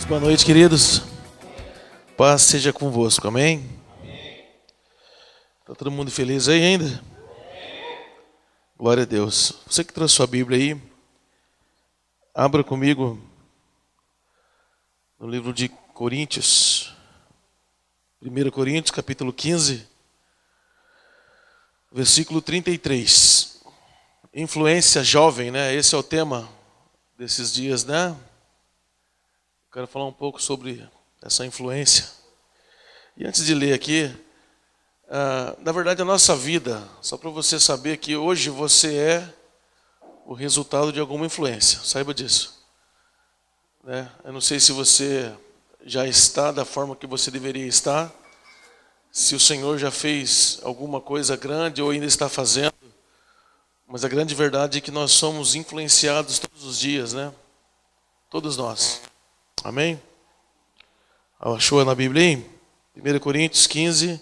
Boa noite, queridos. Paz seja convosco, amém? Está todo mundo feliz aí ainda? Glória a Deus. Você que trouxe sua Bíblia aí, abra comigo no livro de Coríntios, 1 Coríntios, capítulo 15, versículo 33. Influência jovem, né? Esse é o tema desses dias, né? Quero falar um pouco sobre essa influência. E antes de ler aqui, na verdade a nossa vida, só para você saber que hoje você é o resultado de alguma influência, saiba disso. Né? Eu não sei se você já está da forma que você deveria estar, se o Senhor já fez alguma coisa grande ou ainda está fazendo, mas a grande verdade é que nós somos influenciados todos os dias, né? Todos nós. Amém? Achou na Bíblia aí? 1 Coríntios 15,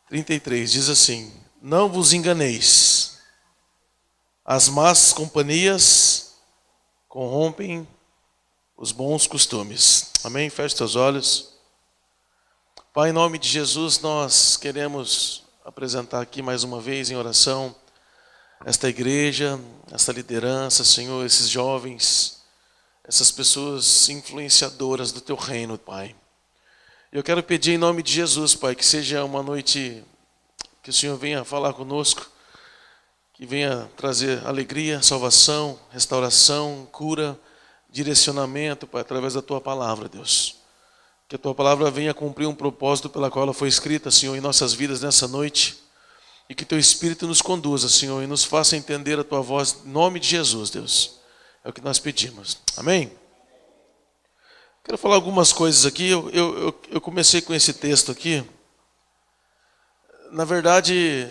33, diz assim: não vos enganeis, as más companhias corrompem os bons costumes. Amém? Feche seus olhos. Pai, em nome de Jesus, nós queremos apresentar aqui mais uma vez em oração esta igreja, esta liderança, Senhor, esses jovens, essas pessoas influenciadoras do Teu reino, Pai. Eu quero pedir em nome de Jesus, Pai, que seja uma noite que o Senhor venha falar conosco, que venha trazer alegria, salvação, restauração, cura, direcionamento, Pai, através da Tua palavra, Deus. Que a Tua palavra venha cumprir um propósito pela qual ela foi escrita, Senhor, em nossas vidas nessa noite. E que Teu Espírito nos conduza, Senhor, e nos faça entender a Tua voz, em nome de Jesus, Deus. É o que nós pedimos. Amém? Quero falar algumas coisas aqui. Eu comecei com esse texto aqui. Na verdade,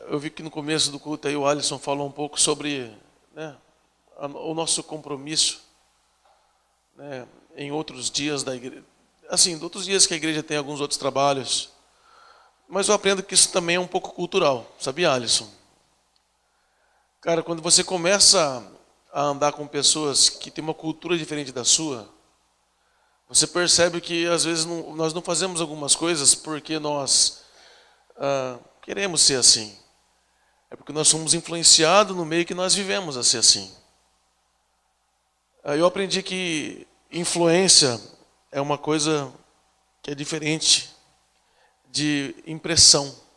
eu vi que no começo do culto aí o Alisson falou um pouco sobre, né, o nosso compromisso, né, em outros dias da igreja. Assim, outros dias que a igreja tem alguns outros trabalhos. Mas eu aprendo que isso também é um pouco cultural. Sabia, Alisson? Cara, quando você começa a andar com pessoas que têm uma cultura diferente da sua, você percebe que às vezes nós não fazemos algumas coisas porque nós queremos ser assim. É porque nós somos influenciados no meio que nós vivemos a ser assim. Eu aprendi que influência é uma coisa que é diferente de impressão.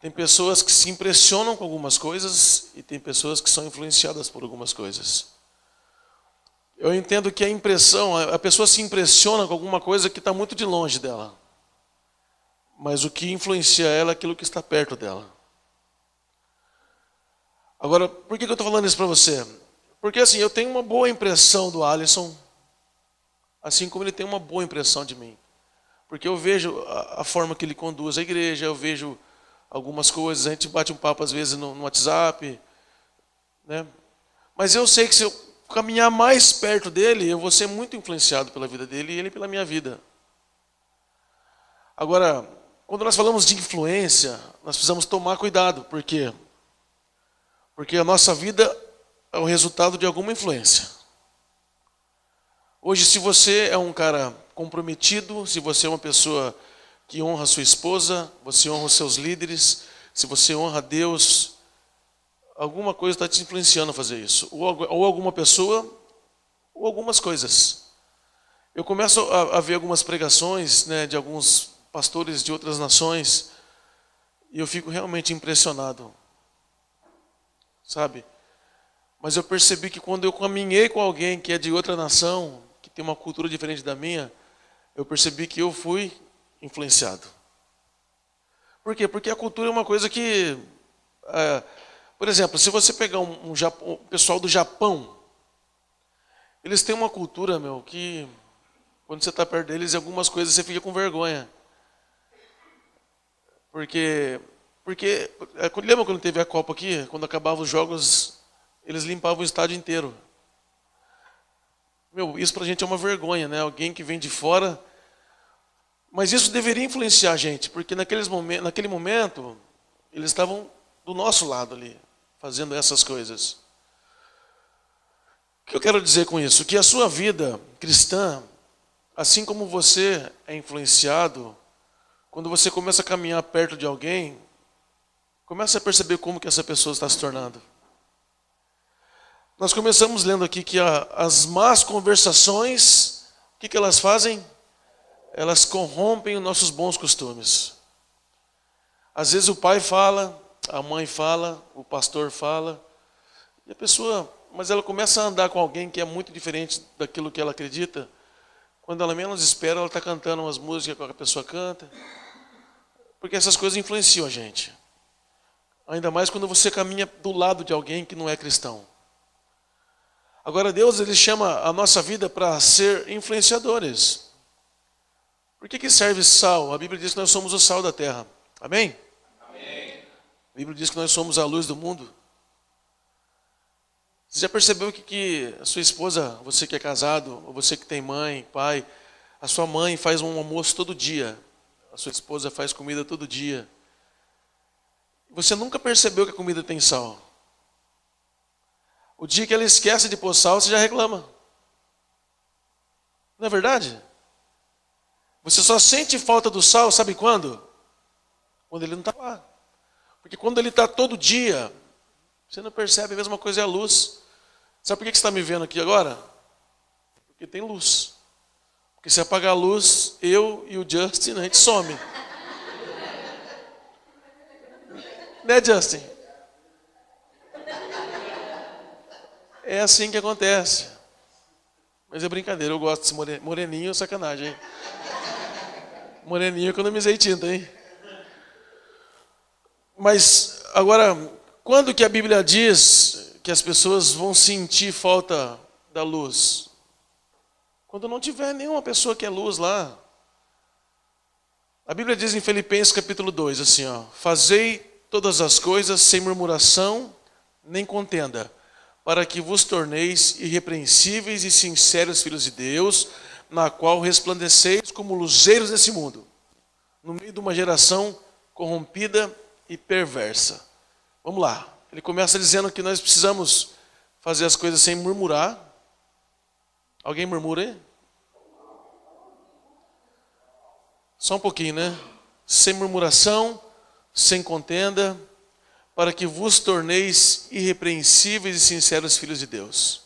Tem pessoas que se impressionam com algumas coisas e tem pessoas que são influenciadas por algumas coisas. Eu entendo que a impressão, a pessoa se impressiona com alguma coisa que está muito de longe dela. Mas o que influencia ela é aquilo que está perto dela. Agora, por que eu estou falando isso para você? Porque assim, eu tenho uma boa impressão do Alisson, assim como ele tem uma boa impressão de mim. Porque eu vejo a forma que ele conduz a igreja, eu vejo algumas coisas, a gente bate um papo às vezes no WhatsApp, né? Mas eu sei que se eu caminhar mais perto dele, eu vou ser muito influenciado pela vida dele e ele pela minha vida. Agora, quando nós falamos de influência, nós precisamos tomar cuidado. Por quê? Porque a nossa vida é o resultado de alguma influência. Hoje, se você é um cara comprometido, se você é uma pessoa que honra a sua esposa, você honra os seus líderes, se você honra a Deus, alguma coisa está te influenciando a fazer isso. Ou alguma pessoa, ou algumas coisas. Eu começo a ver algumas pregações, né, de alguns pastores de outras nações e eu fico realmente impressionado. Sabe? Mas eu percebi que quando eu caminhei com alguém que é de outra nação, que tem uma cultura diferente da minha, eu percebi que eu fui influenciado. Por quê? Porque a cultura é uma coisa que... por exemplo, se você pegar o pessoal do Japão, eles têm uma cultura, que quando você está perto deles, algumas coisas você fica com vergonha. Porque lembra quando teve a Copa aqui? Quando acabavam os jogos, eles limpavam o estádio inteiro. Isso pra gente é uma vergonha, né? Alguém que vem de fora. Mas isso deveria influenciar a gente, porque naquele momento, eles estavam do nosso lado ali, fazendo essas coisas. que eu quero dizer com isso? Que a sua vida cristã, assim como você é influenciado, quando você começa a caminhar perto de alguém, começa a perceber como que essa pessoa está se tornando. Nós começamos lendo aqui que as más conversações, o que elas fazem? Elas corrompem os nossos bons costumes. Às vezes o pai fala, a mãe fala, o pastor fala, e a pessoa, mas ela começa a andar com alguém que é muito diferente daquilo que ela acredita. Quando ela menos espera, ela está cantando umas músicas que a pessoa canta. Porque essas coisas influenciam a gente. Ainda mais quando você caminha do lado de alguém que não é cristão. Agora Deus, Ele chama a nossa vida para ser influenciadores. Por que serve sal? A Bíblia diz que nós somos o sal da terra. Amém? Amém. A Bíblia diz que nós somos a luz do mundo. Você já percebeu que a sua esposa, você que é casado, ou você que tem mãe, pai, a sua mãe faz um almoço todo dia. A sua esposa faz comida todo dia. Você nunca percebeu que a comida tem sal. O dia que ela esquece de pôr sal, você já reclama. Não é verdade? Você só sente falta do sal, sabe quando? Quando ele não está lá. Porque quando ele está todo dia, você não percebe, a mesma coisa é a luz. Sabe por que você está me vendo aqui agora? Porque tem luz. Porque se apagar a luz, eu e o Justin, a gente some. Né, Justin? É assim que acontece. Mas é brincadeira, eu gosto desse moreninho, sacanagem, hein? Moreninho, economizei tinta, hein? Mas, agora, quando que a Bíblia diz que as pessoas vão sentir falta da luz? Quando não tiver nenhuma pessoa que é luz lá. A Bíblia diz em Filipenses capítulo 2, assim, ó: fazei todas as coisas sem murmuração nem contenda, para que vos torneis irrepreensíveis e sinceros filhos de Deus, na qual resplandeceis como luzeiros desse mundo, no meio de uma geração corrompida e perversa. Vamos lá. Ele começa dizendo que nós precisamos fazer as coisas sem murmurar. Alguém murmura aí? Só um pouquinho, né? Sem murmuração, sem contenda, para que vos torneis irrepreensíveis e sinceros filhos de Deus.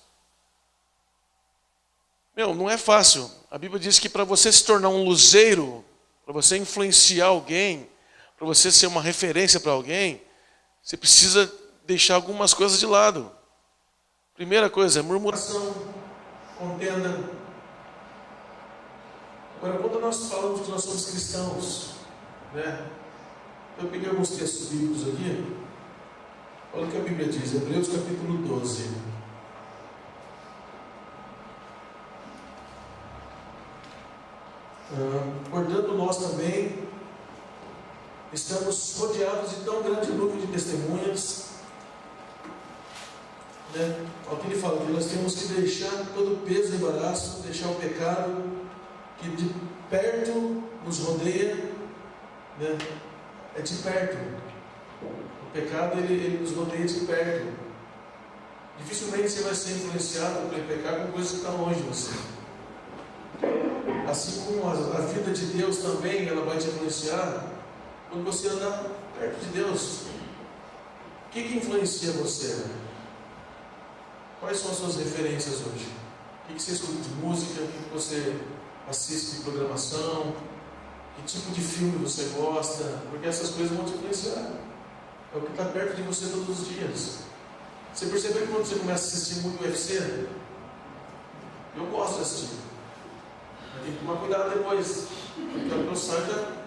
Não é fácil. A Bíblia diz que para você se tornar um luzeiro, para você influenciar alguém, para você ser uma referência para alguém, você precisa deixar algumas coisas de lado. Primeira coisa é murmuração, contenda. Agora, quando nós falamos que nós somos cristãos, né? Eu peguei alguns textos bíblicos aqui. Olha o que a Bíblia diz, Hebreus capítulo 12. Portanto, nós também estamos rodeados de tão grande número de testemunhas, né? Olha o que ele fala, que nós temos que deixar todo o peso e embaraço, deixar o pecado que de perto nos rodeia, né? É de perto. O pecado, ele nos rodeia de perto. Dificilmente você vai ser influenciado pelo pecado com coisas que estão longe de você. Assim como a vida de Deus também, ela vai te influenciar quando você anda perto de Deus. O que influencia você? Quais são as suas referências hoje? O que você escuta de música? O que você assiste de programação? Que tipo de filme você gosta? Porque essas coisas vão te influenciar. É o que está perto de você todos os dias. Você percebeu que quando você começa a assistir muito UFC? Eu gosto de assistir. Mas tem que tomar cuidado depois. Porque o meu saio já...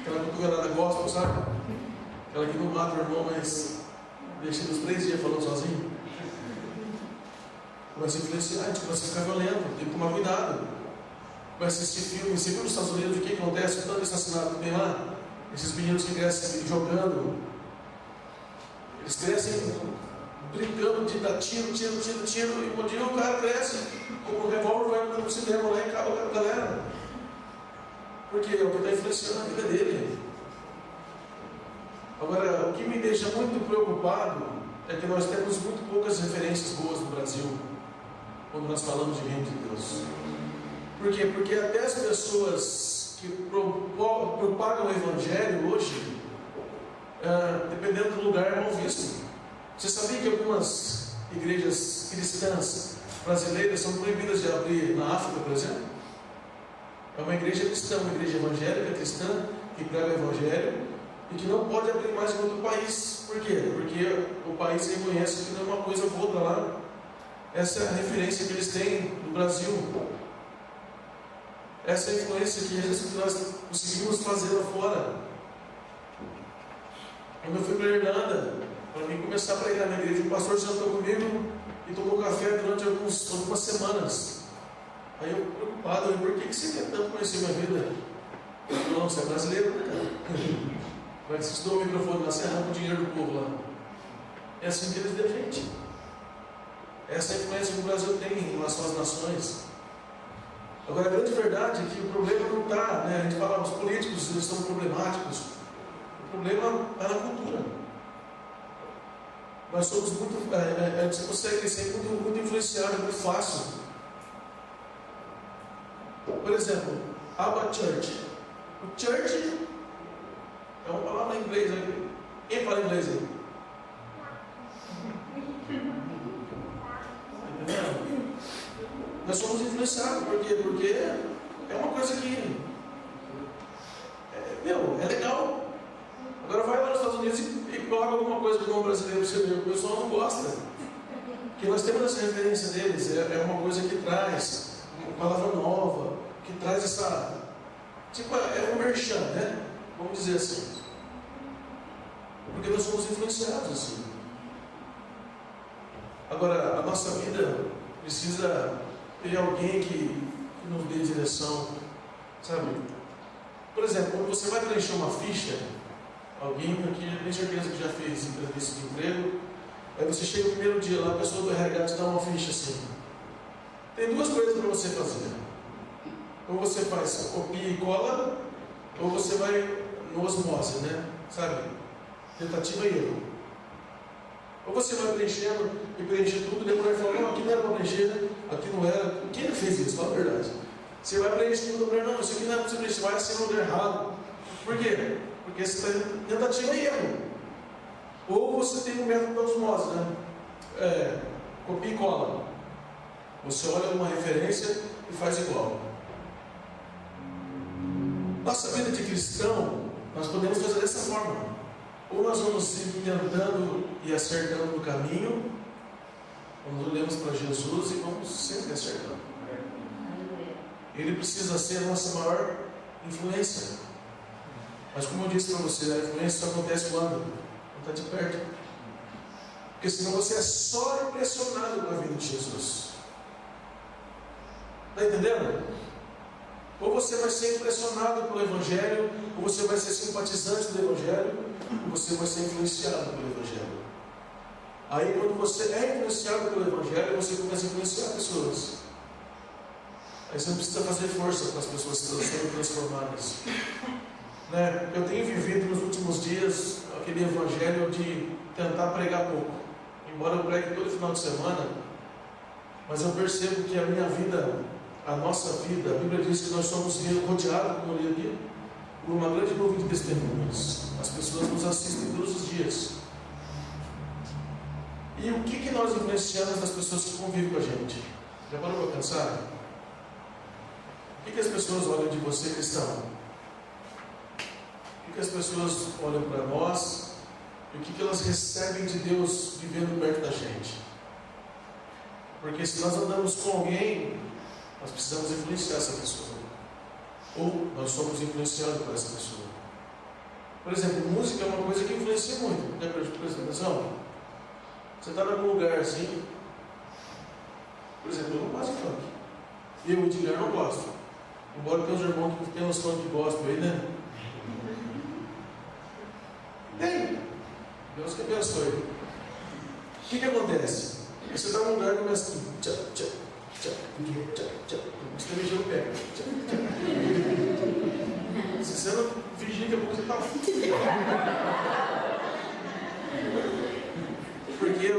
Aquela cotovelada gospel, sabe? Aquela que não mata o irmão, mas deixa ele uns 3 dias falando sozinho. Começa a influenciar, a gente começa a ficar violento. Tem que tomar cuidado. Começa a assistir filme. Você viu nos Estados Unidos o que acontece? Tanto assassinato que tem lá. Esses meninos que crescem jogando, eles crescem brincando de dar tiro, e um dia o cara cresce, como um revólver, vai no cinema lá e acaba com a galera. Porque é o que está influenciando a vida dele. Agora, o que me deixa muito preocupado é que nós temos muito poucas referências boas no Brasil quando nós falamos de reino de Deus. Por quê? Porque até as pessoas que propagam o Evangelho hoje, dependendo do lugar, é mal visto. Você sabia que algumas igrejas cristãs brasileiras são proibidas de abrir na África, por exemplo? É uma igreja cristã, uma igreja evangélica cristã que prega o Evangelho e que não pode abrir mais em outro país. Por quê? Porque o país reconhece que não é uma coisa boa lá. Essa é a referência que eles têm do Brasil. Essa é a influência que nós conseguimos fazer lá fora. Quando eu fui para a Irlanda, para mim começar a pregar na igreja, o pastor sentou comigo e tomou café durante algumas semanas. Aí eu preocupado, por que você quer tanto conhecer minha vida? Não, você é brasileiro, né, cara? Como é que você estudou o microfone na serra com o dinheiro do povo lá? É assim que eles dão gente. Essa é a influência que o Brasil tem em relação às nações. Agora, a grande verdade é que o problema não está, né? A gente fala, os políticos eles são problemáticos. O problema está na cultura. Nós somos muito, você consegue ser muito influenciado, muito fácil. Por exemplo, Abba Church. O church é uma palavra em inglês. Quem fala inglês aí? Entendeu? Nós somos influenciados. Por quê? Porque é uma coisa que é legal. Agora vai lá nos Estados Unidos e coloca alguma coisa com o brasileiro para você ver. O pessoal não gosta. Porque nós temos essa referência deles. É uma coisa que traz uma palavra nova, que traz essa... Tipo, é um merchan, né? Vamos dizer assim. Porque nós somos influenciados assim. Agora, a nossa vida precisa ter alguém que nos dê direção, sabe? Por exemplo, quando você vai preencher uma ficha, alguém aqui tem certeza que já fez entrevista de emprego, aí você chega no primeiro dia lá, a pessoa do RH te dá uma ficha assim. Tem duas coisas para você fazer. Ou você faz copia e cola, ou você vai no osmose, né? Sabe? Tentativa e erro. Ou você vai preenchendo e preenche tudo, e depois vai falar, não, aqui não era para preencher, aqui não era. Quem fez isso? Fala a verdade. Você vai preencher tudo, não, isso aqui não é para você preencher, vai ser no lugar errado. Por quê? Porque você está em tentativa e erro. Ou você tem o método da osmose, né? Copia e cola. Você olha uma referência e faz igual. Nossa vida de cristão, nós podemos fazer dessa forma. Ou nós vamos ir tentando e acertando no caminho, ou nós olhamos para Jesus e vamos sempre acertando. Ele precisa ser a nossa maior influência. Mas como eu disse para você, a influência só acontece quando está de perto. Porque senão você é só impressionado com a vida de Jesus. Está entendendo? Ou você vai ser impressionado pelo Evangelho, ou você vai ser simpatizante do Evangelho, ou você vai ser influenciado pelo Evangelho. Aí quando você é influenciado pelo Evangelho, você começa a influenciar pessoas. Aí você não precisa fazer força para as pessoas serem transformadas. Né? Eu tenho vivido nos últimos dias aquele Evangelho de tentar pregar pouco. Embora eu pregue todo final de semana, mas eu percebo que a minha vida, a nossa vida, a Bíblia diz que nós somos rodeados, como eu li aqui, por uma grande nuvem de testemunhas. As pessoas nos assistem todos os dias. E o que nós influenciamos das pessoas que convivem com a gente? Já parou para pensar? O que as pessoas olham de você, cristão? O que as pessoas olham para nós? E o que elas recebem de Deus vivendo perto da gente? Porque se nós andamos com alguém, nós precisamos influenciar essa pessoa. Ou nós somos influenciados por essa pessoa. Por exemplo, música é uma coisa que influencia muito. Já prestou atenção? Você está em algum lugar assim. Por exemplo, eu não gosto de funk. Eu, o Edgar, não gosto. Embora tenha uns irmãos que tem uns funk que gostam aí, né? Tem. Deus que abençoe. O que acontece? Você está num lugar e começa assim. Tchá, tchá. Você está beijando o pé. Se você não fingir que a pouco você está. Porque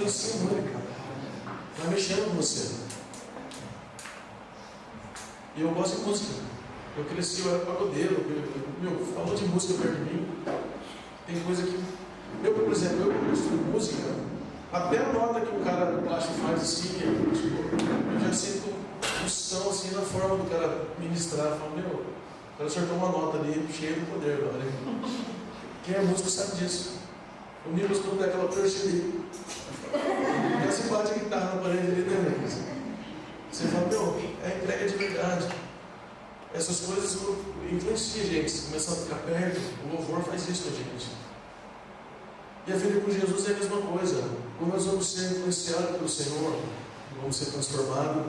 influencia muito. Vai mexendo com você. E eu gosto de música. Eu cresci, eu era pagodeiro. Falou de música perto de mim. Tem coisa que... Eu, por exemplo, eu estudo música. Até a nota que o cara do plástico faz assim, eu já sinto função assim na forma do cara ministrar. Eu falo, o cara acertou uma nota ali, cheia de poder agora. Quem é músico sabe disso. O Nibus quando dá aquela torcida ali. Já se bate a guitarra na parede ali também. Você fala, é entrega de verdade. Essas coisas influenciam a gente. Você começa a ficar perto, o louvor faz isso com a gente. E a vida com Jesus é a mesma coisa. Quando nós vamos ser influenciados pelo Senhor, vamos ser transformados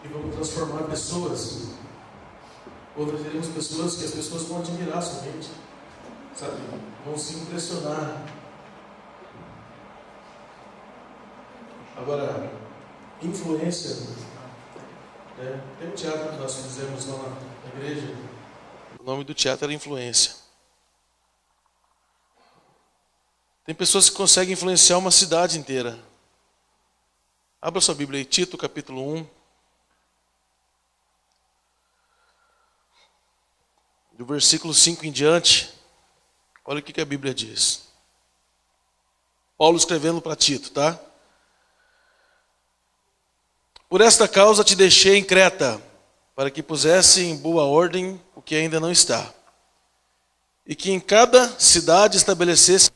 e vamos transformar pessoas. Ou nós teremos pessoas que as pessoas vão admirar somente, sabe? Vão se impressionar. Agora, influência, né? Tem um teatro que nós fizemos lá na igreja. O nome do teatro era Influência. Tem pessoas que conseguem influenciar uma cidade inteira. Abra sua Bíblia aí, Tito, capítulo 1. Do versículo 5 em diante, olha o que a Bíblia diz. Paulo escrevendo para Tito, tá? Por esta causa te deixei em Creta, para que pusesse em boa ordem o que ainda não está. E que em cada cidade estabelecesse,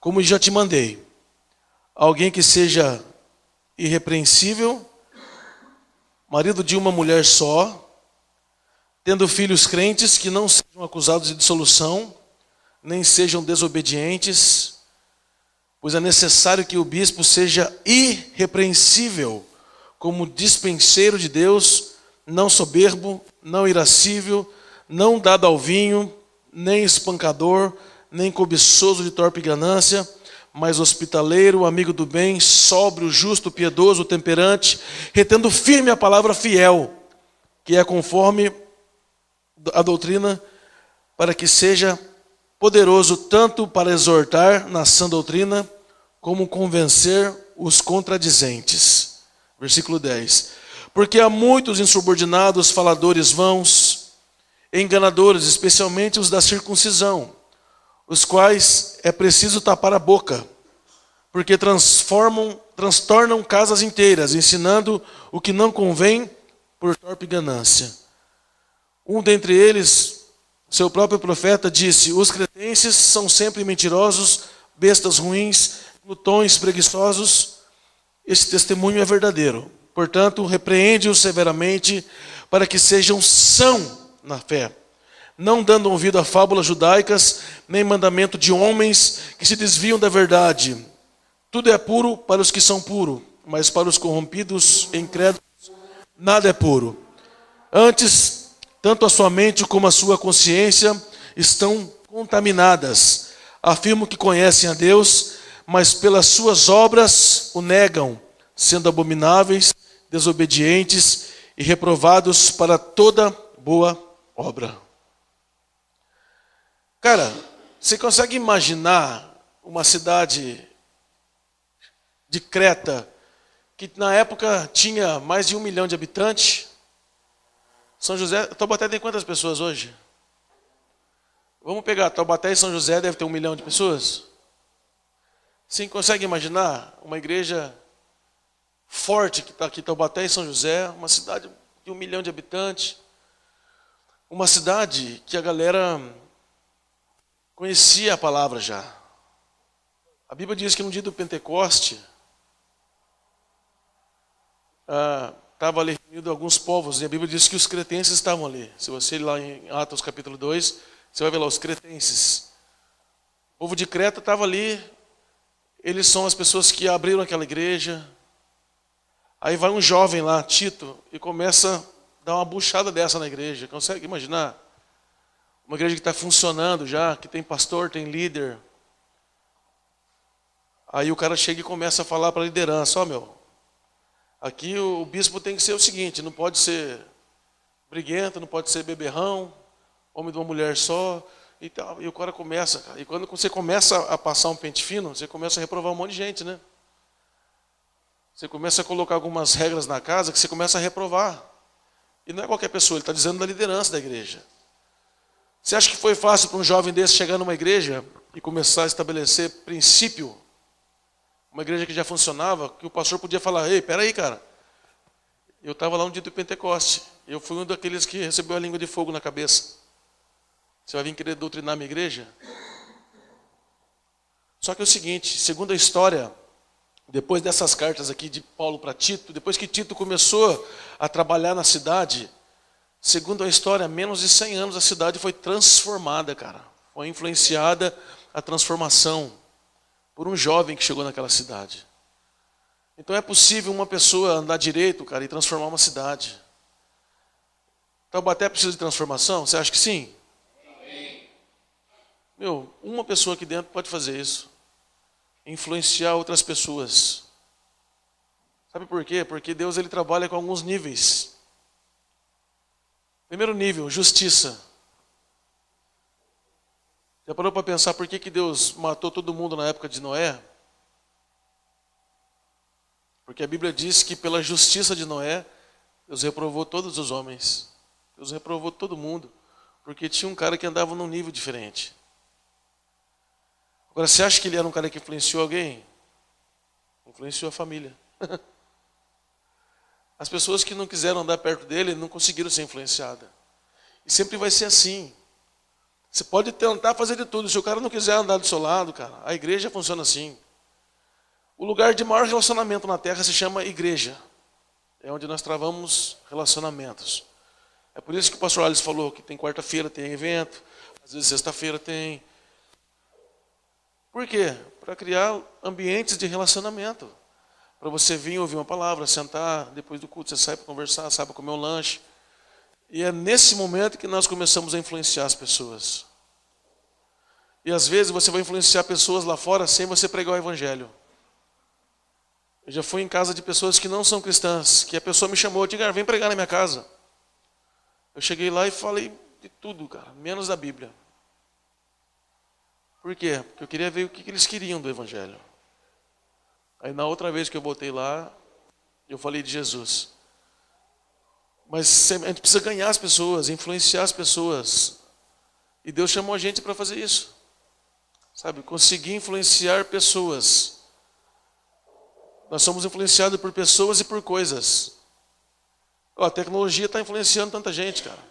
como já te mandei, alguém que seja irrepreensível, marido de uma mulher só, tendo filhos crentes que não sejam acusados de dissolução, nem sejam desobedientes, pois é necessário que o bispo seja irrepreensível, como dispenseiro de Deus, não soberbo, não irascível, não dado ao vinho, nem espancador, nem cobiçoso de torpe ganância, mas hospitaleiro, amigo do bem, sóbrio, justo, piedoso, temperante, retendo firme a palavra fiel, que é conforme a doutrina, para que seja poderoso tanto para exortar na sã doutrina, como convencer os contradizentes. Versículo 10. Porque há muitos insubordinados, faladores vãos, enganadores, especialmente os da circuncisão, os quais é preciso tapar a boca, porque transtornam casas inteiras, ensinando o que não convém por torpe ganância. Um dentre eles, seu próprio profeta, disse: os cretenses são sempre mentirosos, bestas ruins, glutões, preguiçosos. Esse testemunho é verdadeiro. Portanto, repreende-os severamente para que sejam sãos na fé, não dando ouvido a fábulas judaicas, nem mandamento de homens que se desviam da verdade. Tudo é puro para os que são puros, mas para os corrompidos e incrédulos nada é puro. Antes, tanto a sua mente como a sua consciência estão contaminadas. Afirmam que conhecem a Deus, mas pelas suas obras o negam, sendo abomináveis, desobedientes e reprovados para toda boa obra. Cara, você consegue imaginar uma cidade de Creta que na época tinha mais de 1 milhão de habitantes? São José, Taubaté tem quantas pessoas hoje? Vamos pegar, Taubaté e São José deve ter 1 milhão de pessoas? Sim, consegue imaginar uma igreja forte que está aqui, Taubaté e São José, uma cidade de 1 milhão de habitantes, uma cidade que a galera conhecia a palavra já. A Bíblia diz que no dia do Pentecoste, estava ali reunido alguns povos, e a Bíblia diz que os cretenses estavam ali. Se você ir lá em Atos capítulo 2, você vai ver lá os cretenses. O povo de Creta estava ali, eles são as pessoas que abriram aquela igreja. Aí vai um jovem lá, Tito, e começa a dar uma buchada dessa na igreja. Consegue imaginar? Uma igreja que está funcionando já, que tem pastor, tem líder. Aí o cara chega e começa a falar para a liderança: aqui o bispo tem que ser o seguinte, não pode ser briguento, não pode ser beberrão, homem de uma mulher só. E tal. E o cara começa, e quando você começa a passar um pente fino, você começa a reprovar um monte de gente, né? Você começa a colocar algumas regras na casa que você começa a reprovar. E não é qualquer pessoa, ele está dizendo da liderança da igreja. Você acha que foi fácil para um jovem desse chegar numa igreja e começar a estabelecer princípio? Uma igreja que já funcionava, que o pastor podia falar, ei, peraí, cara. Eu estava lá um dia do Pentecoste. Eu fui um daqueles que recebeu a língua de fogo na cabeça. Você vai vir querer doutrinar a minha igreja? Só que é o seguinte, segundo a história, depois dessas cartas aqui de Paulo para Tito, depois que Tito começou a trabalhar na cidade, segundo a história, menos de 100 anos a cidade foi transformada, cara. Foi influenciada a transformação por um jovem que chegou naquela cidade. Então é possível uma pessoa andar direito, cara, e transformar uma cidade. Taubaté precisa de transformação? Você acha que sim? Meu, uma pessoa aqui dentro pode fazer isso. Influenciar outras pessoas. Sabe por quê? Porque Deus ele trabalha com alguns níveis. Primeiro nível, justiça. Já parou para pensar por que Deus matou todo mundo na época de Noé? Porque a Bíblia diz que pela justiça de Noé, Deus reprovou todos os homens. Deus reprovou todo mundo. Porque tinha um cara que andava num nível diferente. Agora, você acha que ele era um cara que influenciou alguém? Influenciou a família. As pessoas que não quiseram andar perto dele não conseguiram ser influenciadas. E sempre vai ser assim. Você pode tentar fazer de tudo. Se o cara não quiser andar do seu lado, cara, a igreja funciona assim. O lugar de maior relacionamento na terra se chama igreja. É onde nós travamos relacionamentos. É por isso que o pastor Alice falou que tem quarta-feira, tem evento, às vezes sexta-feira tem. Por quê? Para criar ambientes de relacionamento. Para você vir ouvir uma palavra, sentar, depois do culto você sai para conversar, sai para comer um lanche. E é nesse momento que nós começamos a influenciar as pessoas. E às vezes você vai influenciar pessoas lá fora sem você pregar o evangelho. Eu já fui em casa de pessoas que não são cristãs, que a pessoa me chamou, Edgar, vem pregar na minha casa. Eu cheguei lá e falei de tudo, cara, menos da Bíblia. Por quê? Porque eu queria ver o que eles queriam do evangelho. Aí na outra vez que eu voltei lá, eu falei de Jesus. Mas a gente precisa ganhar as pessoas, influenciar as pessoas. E Deus chamou a gente para fazer isso. Sabe, conseguir influenciar pessoas. Nós somos influenciados por pessoas e por coisas. A tecnologia está influenciando tanta gente, cara.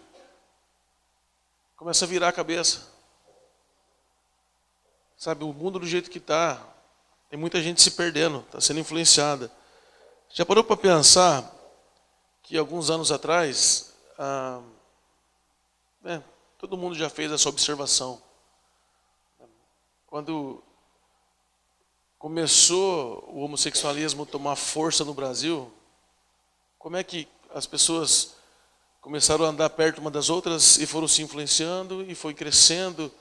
Começa a virar a cabeça. Sabe, o mundo do jeito que está, tem muita gente se perdendo, está sendo influenciada. Já parou para pensar que alguns anos atrás, todo mundo já fez essa observação. Quando começou o homossexualismo a tomar força no Brasil, como é que as pessoas começaram a andar perto uma das outras e foram se influenciando e foi crescendo?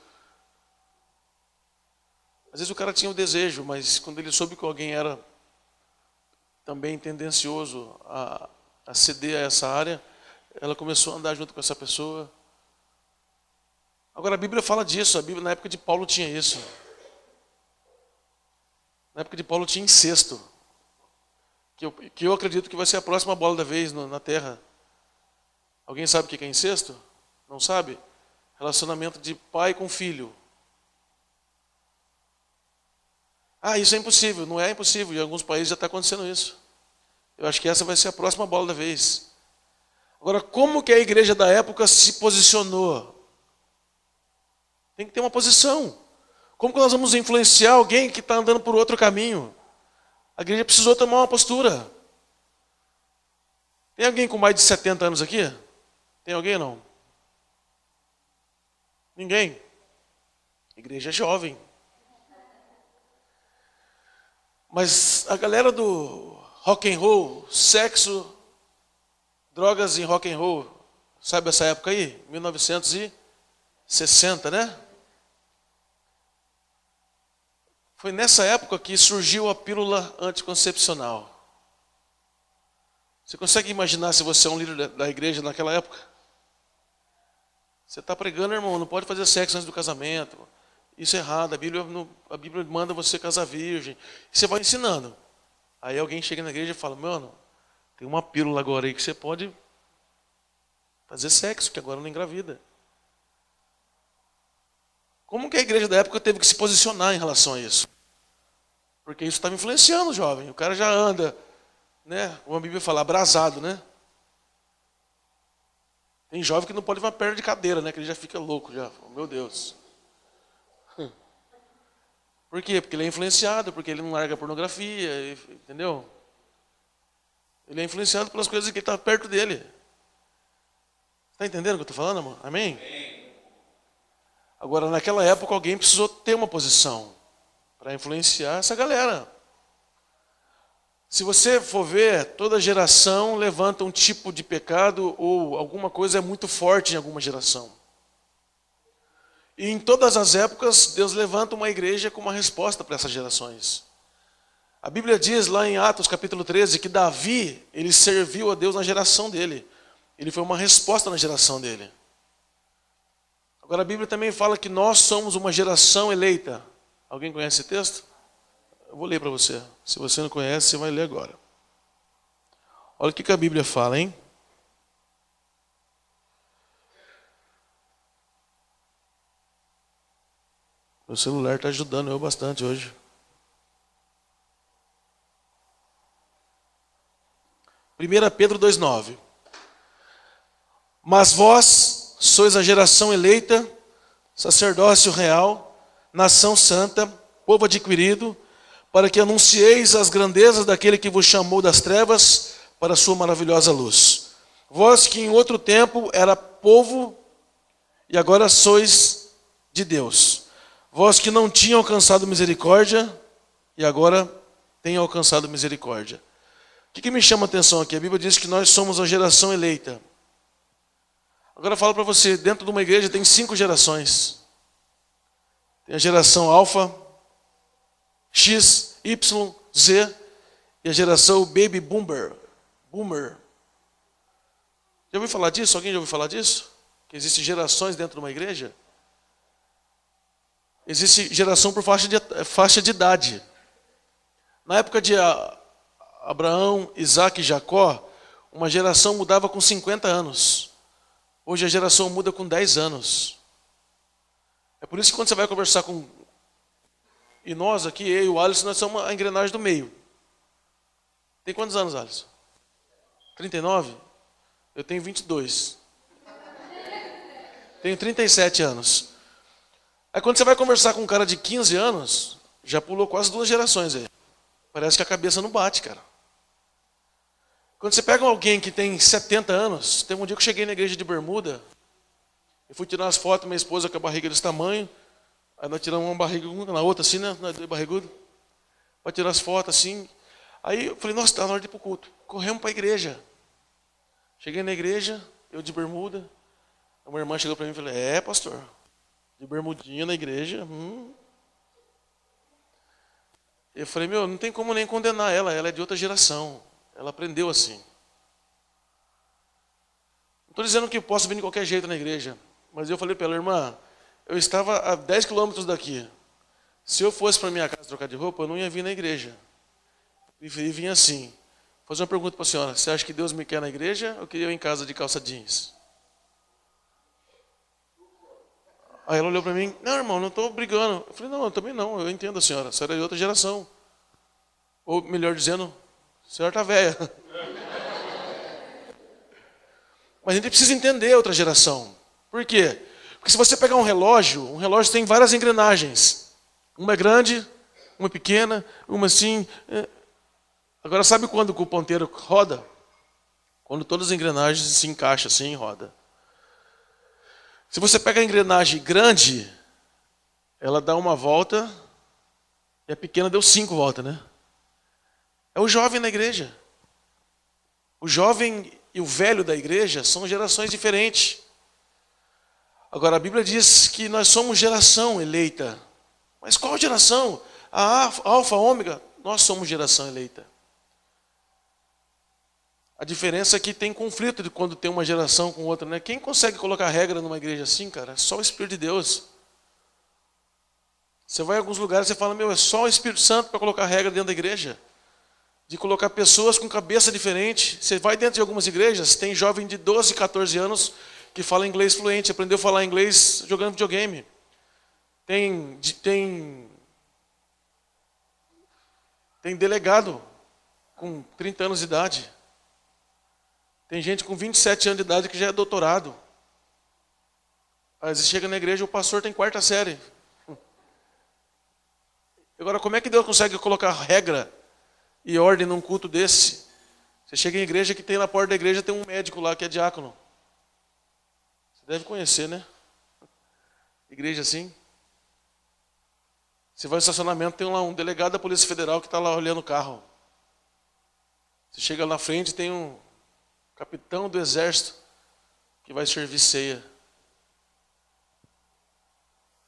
Às vezes o cara tinha o desejo, mas quando ele soube que alguém era também tendencioso a ceder a essa área, ela começou a andar junto com essa pessoa. Agora a Bíblia fala disso, a Bíblia na época de Paulo tinha isso. Na época de Paulo tinha incesto, que eu acredito que vai ser a próxima bola da vez na terra. Alguém sabe o que é incesto? Não sabe? Relacionamento de pai com filho. Isso é impossível. Não é impossível. Em alguns países já está acontecendo isso. Eu acho que essa vai ser a próxima bola da vez. Agora, como que a igreja da época se posicionou? Tem que ter uma posição. Como que nós vamos influenciar alguém que está andando por outro caminho? A igreja precisou tomar uma postura. Tem alguém com mais de 70 anos aqui? Tem alguém não? Ninguém. A igreja é jovem. Mas a galera do rock and roll, sexo, drogas e rock and roll, sabe essa época aí? 1960, né? Foi nessa época que surgiu a pílula anticoncepcional. Você consegue imaginar se você é um líder da igreja naquela época? Você está pregando, irmão, não pode fazer sexo antes do casamento. Isso é errado, a Bíblia manda você casar virgem. E você vai ensinando. Aí alguém chega na igreja e fala, mano, tem uma pílula agora aí que você pode fazer sexo, que agora não engravida. Como que a igreja da época teve que se posicionar em relação a isso? Porque isso estava influenciando o jovem. O cara já anda, né? Como a Bíblia fala, abrasado, né? Tem jovem que não pode ir uma perna de cadeira, né? Que ele já fica louco, já. Meu Deus. Por quê? Porque ele é influenciado, porque ele não larga a pornografia, entendeu? Ele é influenciado pelas coisas que estão perto dele. Está entendendo o que eu estou falando, amor? Amém? Agora, naquela época, alguém precisou ter uma posição para influenciar essa galera. Se você for ver, toda geração levanta um tipo de pecado ou alguma coisa é muito forte em alguma geração. E em todas as épocas, Deus levanta uma igreja como uma resposta para essas gerações. A Bíblia diz lá em Atos capítulo 13 que Davi, ele serviu a Deus na geração dele. Ele foi uma resposta na geração dele. Agora a Bíblia também fala que nós somos uma geração eleita. Alguém conhece esse texto? Eu vou ler para você. Se você não conhece, você vai ler agora. Olha o que a Bíblia fala, hein? Meu celular está ajudando eu bastante hoje. 1 Pedro 2,9. Mas vós sois a geração eleita, sacerdócio real, nação santa, povo adquirido, para que anuncieis as grandezas daquele que vos chamou das trevas para a sua maravilhosa luz. Vós que em outro tempo era povo e agora sois de Deus. Vós que não tinham alcançado misericórdia e agora têm alcançado misericórdia. O que me chama a atenção aqui? A Bíblia diz que nós somos a geração eleita. Agora eu falo para você, dentro de uma igreja tem 5 gerações. Tem a geração alfa, X, Y, Z e a geração Baby Boomer. Já ouviu falar disso? Alguém já ouviu falar disso? Que existem gerações dentro de uma igreja? Existe geração por faixa de idade. Na época de Abraão, Isaac e Jacó, uma geração mudava com 50 anos. Hoje a geração muda com 10 anos. É por isso que quando você vai conversar com... E nós aqui, eu e o Alisson, nós somos a engrenagem do meio. Tem quantos anos, Alisson? 39? Eu tenho 22. Tenho 37 anos. Aí quando você vai conversar com um cara de 15 anos, já pulou quase 2 gerações aí. Parece que a cabeça não bate, cara. Quando você pega alguém que tem 70 anos, teve um dia que eu cheguei na igreja de bermuda, eu fui tirar umas fotos, minha esposa com a barriga desse tamanho, aí nós tiramos uma barriga na outra assim, né, nós dois barrigudos, para tirar as fotos assim. Aí eu falei, nossa, está na hora de ir para o culto. Corremos para a igreja. Cheguei na igreja, eu de bermuda, uma irmã chegou para mim e falou, pastor, de bermudinha na igreja. Eu falei, não tem como nem condenar ela é de outra geração. Ela aprendeu assim. Não estou dizendo que eu posso vir de qualquer jeito na igreja, mas eu falei para ela, irmã, eu estava a 10 quilômetros daqui. Se eu fosse para minha casa trocar de roupa, eu não ia vir na igreja. E vim assim. Vou fazer uma pergunta para a senhora. Você acha que Deus me quer na igreja ou queria eu em casa de calça jeans? Aí ela olhou para mim, não, irmão, não estou brigando. Eu falei, não, eu também não, eu entendo a senhora é de outra geração. Ou melhor dizendo, a senhora está velha. Mas a gente precisa entender a outra geração. Por quê? Porque se você pegar um relógio tem várias engrenagens. Uma é grande, uma é pequena, uma assim. Agora sabe quando o ponteiro roda? Quando todas as engrenagens se encaixam assim e roda. Se você pega a engrenagem grande, ela dá uma volta e a pequena deu 5 voltas, né? É o jovem na igreja. O jovem e o velho da igreja são gerações diferentes. Agora a Bíblia diz que nós somos geração eleita. Mas qual geração? A alfa, ômega, nós somos geração eleita. A diferença é que tem conflito de quando tem uma geração com outra, né? Quem consegue colocar regra numa igreja assim, cara? É só o Espírito de Deus. Você vai em alguns lugares e fala, é só o Espírito Santo para colocar regra dentro da igreja. de colocar pessoas com cabeça diferente. Você vai dentro de algumas igrejas, tem jovem de 12, 14 anos que fala inglês fluente, aprendeu a falar inglês jogando videogame. Tem delegado com 30 anos de idade. Tem gente com 27 anos de idade que já é doutorado. Às vezes chega na igreja, o pastor tem 4ª série. Agora, como é que Deus consegue colocar regra e ordem num culto desse? Você chega em igreja que tem na porta da igreja, tem um médico lá que é diácono. Você deve conhecer, né? Igreja assim. Você vai no estacionamento, tem lá um delegado da Polícia Federal que está lá olhando o carro. Você chega na frente, tem um capitão do exército que vai servir ceia.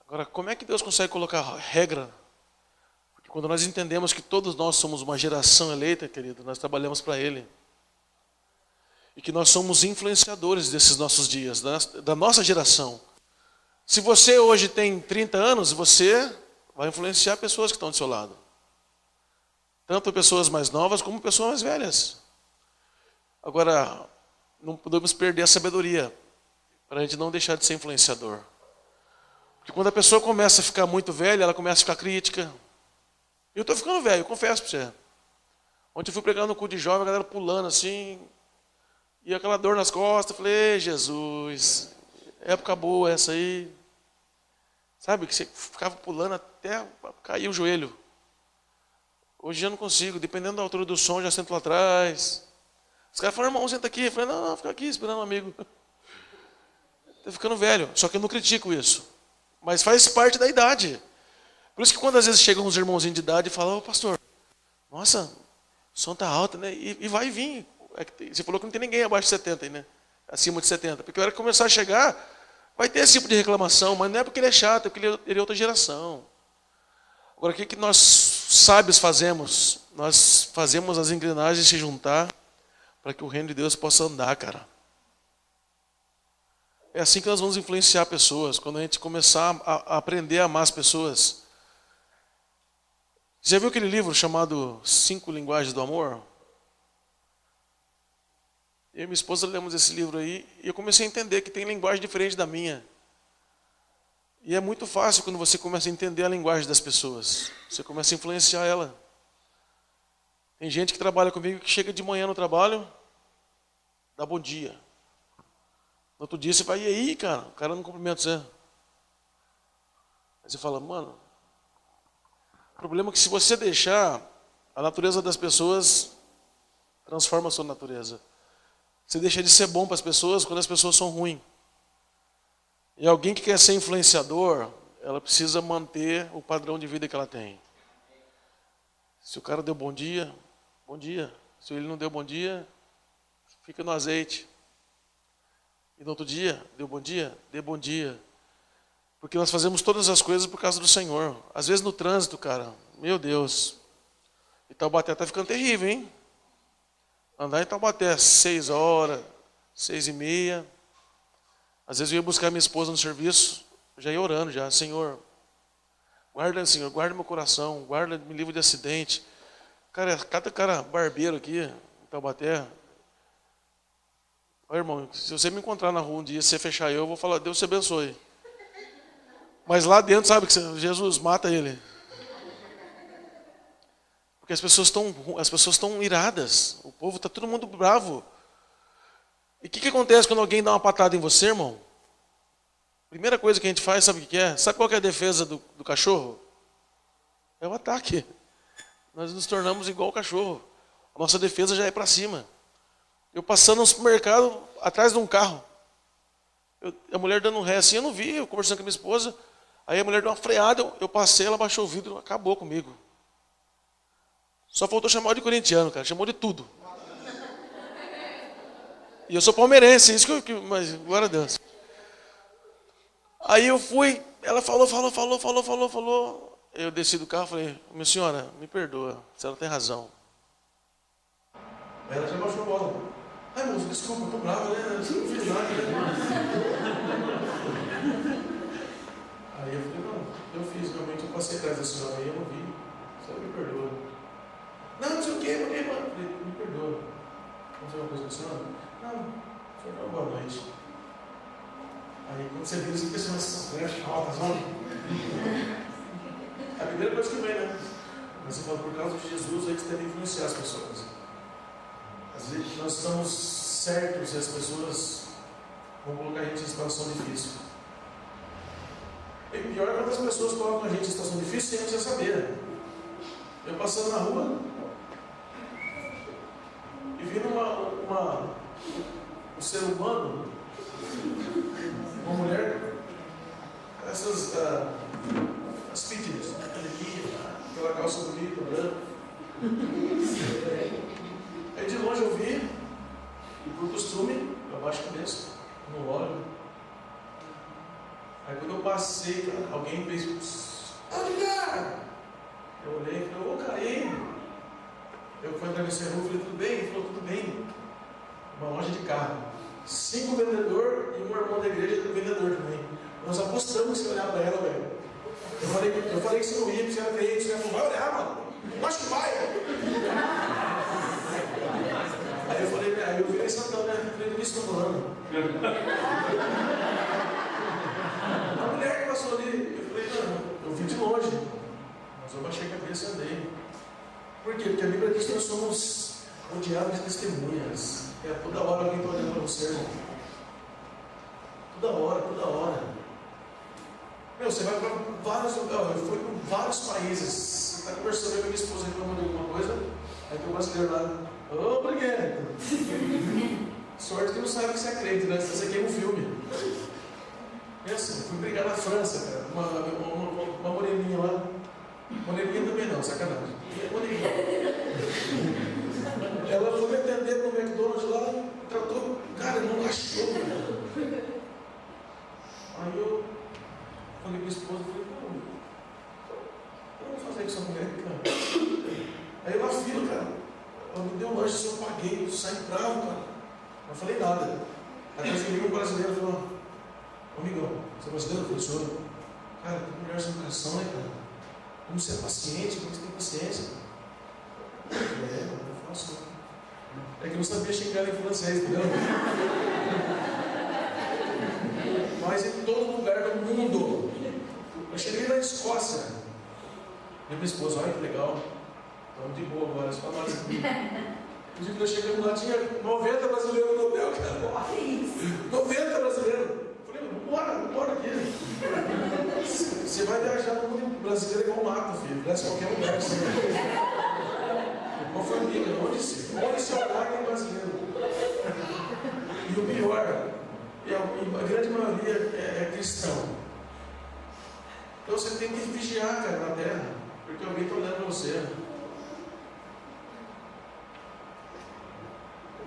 Agora, como é que Deus consegue colocar regra? Porque quando nós entendemos que todos nós somos uma geração eleita, querido, nós trabalhamos para Ele. E que nós somos influenciadores desses nossos dias, da nossa geração. Se você hoje tem 30 anos, você vai influenciar pessoas que estão do seu lado. Tanto pessoas mais novas como pessoas mais velhas. Agora, não podemos perder a sabedoria para a gente não deixar de ser influenciador. Porque quando a pessoa começa a ficar muito velha, ela começa a ficar crítica. Eu estou ficando velho, eu confesso para você. Ontem eu fui pregando no culto de jovem, a galera pulando assim, e aquela dor nas costas. Eu falei, Jesus, época boa essa aí. Sabe, que você ficava pulando até cair o joelho. Hoje já não consigo, dependendo da altura do som, já sento lá atrás. Os caras falaram, irmão, senta aqui. Eu falei, não, fica aqui esperando um amigo. Estou ficando velho, só que eu não critico isso. Mas faz parte da idade. Por isso que quando às vezes chegam uns irmãozinhos de idade e falam, ô pastor, nossa, o som está alto, né? E vai vir. Você falou que não tem ninguém abaixo de 70, né? Acima de 70. Porque a hora que começar a chegar, vai ter esse tipo de reclamação, mas não é porque ele é chato, é porque ele é outra geração. Agora, o que nós sábios fazemos? Nós fazemos as engrenagens se juntar para que o reino de Deus possa andar, cara. É assim que nós vamos influenciar pessoas, quando a gente começar a aprender a amar as pessoas. Já viu aquele livro chamado 5 Linguagens do Amor? Eu e minha esposa lemos esse livro aí e eu comecei a entender que tem linguagem diferente da minha. E é muito fácil quando você começa a entender a linguagem das pessoas. Você começa a influenciar ela. Tem gente que trabalha comigo que chega de manhã no trabalho, dá bom dia. No outro dia você vai, e aí, cara? O cara não cumprimenta você. Aí você fala, mano, o problema é que se você deixar, a natureza das pessoas transforma a sua natureza. Você deixa de ser bom para as pessoas quando as pessoas são ruins. E alguém que quer ser influenciador, ela precisa manter o padrão de vida que ela tem. Se o cara deu bom dia, bom dia. Se ele não deu bom dia, fica no azeite. E no outro dia, deu bom dia? Dê bom dia. Porque nós fazemos todas as coisas por causa do Senhor. Às vezes no trânsito, cara, meu Deus. E Taubaté está ficando terrível, hein? Andar em Taubaté 6 horas, 6h30. Às vezes eu ia buscar minha esposa no serviço, já ia orando já. Senhor, Senhor, guarda meu coração, guarda, me livre de acidente. Cara, cada cara barbeiro aqui em Taubaté. Ó, irmão, se você me encontrar na rua um dia, se você fechar eu vou falar, Deus te abençoe. Mas lá dentro, sabe, que Jesus mata ele. Porque as pessoas estão iradas. O povo está todo mundo bravo. E o que acontece quando alguém dá uma patada em você, irmão? Primeira coisa que a gente faz, sabe o que é? Sabe qual que é a defesa do cachorro? É o ataque. Nós nos tornamos igual o cachorro. A nossa defesa já é para cima. Eu passando no supermercado, atrás de um carro. A mulher dando um ré assim, eu não vi, eu conversando com a minha esposa. Aí a mulher deu uma freada, eu passei, ela baixou o vidro, acabou comigo. Só faltou chamar de corintiano, cara, chamou de tudo. E eu sou palmeirense, isso mas glória a Deus. Aí eu fui, ela falou. Eu desci do carro e falei, minha senhora, me perdoa, a senhora tem razão. Ela já baixou a bola. Ai, moço, desculpa, eu tô bravo, né? Você não fez nada. Aí eu falei, não, eu fiz, realmente eu passei atrás da senhora aí, eu não vi. A senhora me perdoa. Não sei o que. quê, mano? Eu falei, me perdoa. Vamos fazer uma coisa com o senhor? Não, foi uma boa noite. Aí quando você vira, você pensa nessas flechas altas, olha. A primeira coisa que vem, né? Mas você fala, por causa de Jesus, eles devem influenciar as pessoas. Às vezes nós estamos certos e as pessoas vão colocar a gente em situação difícil. E pior é quando as pessoas colocam a gente em situação difícil sem a gente já saber. Eu passando na rua e vindo um ser humano, uma mulher, essas as fitness, aquela calça bonita, branca. Aí de longe eu vi, e por costume, eu abaixo a cabeça, não olho. Aí quando eu passei, cara, alguém fez, cara! Eu olhei e falei, ô Carinho! Eu fui atravessar a rua e falei, tudo bem? Ele falou, tudo bem. Uma loja de carro. 5 vendedores e um irmão da igreja do vendedor também. Nós apostamos que olhar para ela, velho. Eu falei que você não ia, porque você era crente, você falou, vai olhar, mano. Eu acho que vai. Aí eu falei, aí eu virei Santão, né? Eu falei, do que você está falando? A mulher que passou ali, eu falei, não, eu vim de longe. Mas eu baixei a cabeça e andei. Por quê? Porque a Bíblia diz que nós somos rodeados de testemunhas. Toda hora alguém está olhando para você, irmão. Toda hora. Meu, você vai para vários lugares. Eu fui para vários países. Você está conversando com a minha esposa reclamando de alguma coisa. Aí tem um brasileiro lá. Ô, briguento. Sorte que não sabe que você é crente, né? Isso aqui é um filme. Pensa, eu fui brigar na França, cara. Uma moreninha lá. Moreninha também não, sacanagem. Ela foi me atender no McDonald's lá, tratou, cara, não achou. Aí eu falei com a esposa, falei, não vou fazer isso com essa mulher, cara. Aí eu na fila, cara, ela me deu um lanche, eu paguei, eu saí bravo, cara. Não falei nada. Aí eu cheguei um brasileiro e falou, amigão, você é brasileiro? Eu falei, senhor, cara, que mulher sem educação, né, cara? Como você é paciente, como você tem paciência? Eu faço. É que eu não sabia xingar em francês, entendeu? Mas em todo lugar do mundo. Eu cheguei na Escócia. E minha esposa, olha que legal. Estamos de boa agora, só nós aqui. O dia que nós chegamos lá, tinha 90 brasileiros no hotel, cara. 90 brasileiros. Eu falei, vambora aqui. Você vai viajar no mundo brasileiro igual mato, filho. Desce qualquer lugar. Uma família, onde se olhar tem brasileiro. E o pior, a grande maioria é cristão. Então você tem que vigiar, cara, na terra, porque alguém está olhando para você.